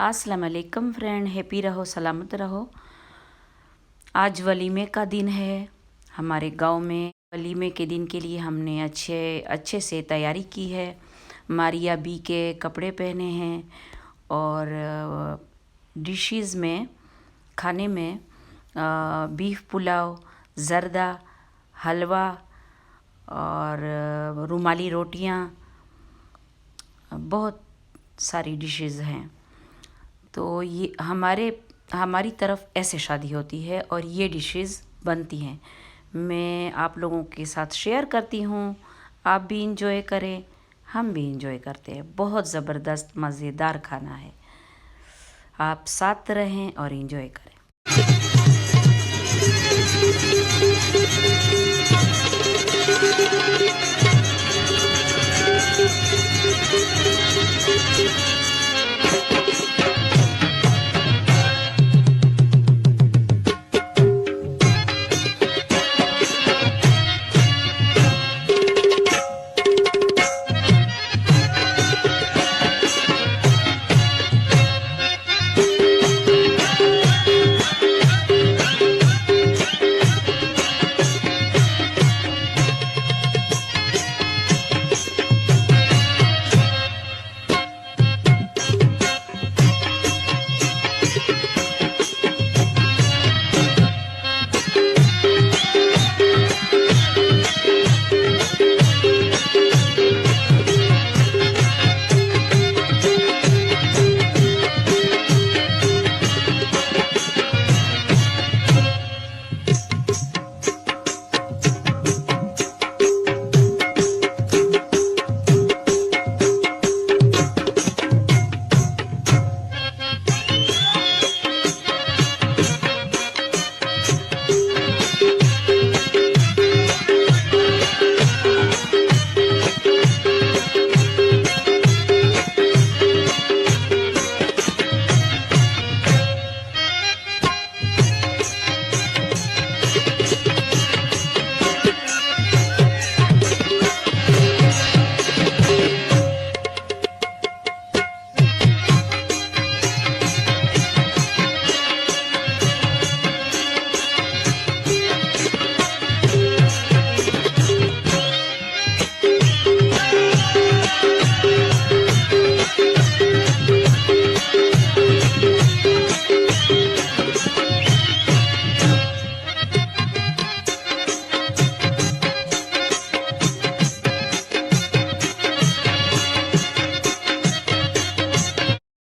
अस्सलाम वालेकुम friend, happy रहो, सलामत रहो। आज वलीमे का दिन है हमारे गांव में। वलीमे के दिन के लिए हमने अच्छे से तैयारी की है। मारिया बी के कपड़े पहने हैं और डिशेस में खाने में बीफ पुलाव, ज़र्दा, हलवा और रुमाली रोटियां, बहुत सारी डिशेस हैं। तो ये हमारी तरफ ऐसे शादी होती है और ये डिशेस बनती हैं। मैं आप लोगों के साथ शेयर करती हूँ, आप भी इंजॉय करें, हम भी इंजॉय करते हैं। बहुत ज़बरदस्त मज़ेदार खाना है, आप साथ रहें और इंजॉय करें।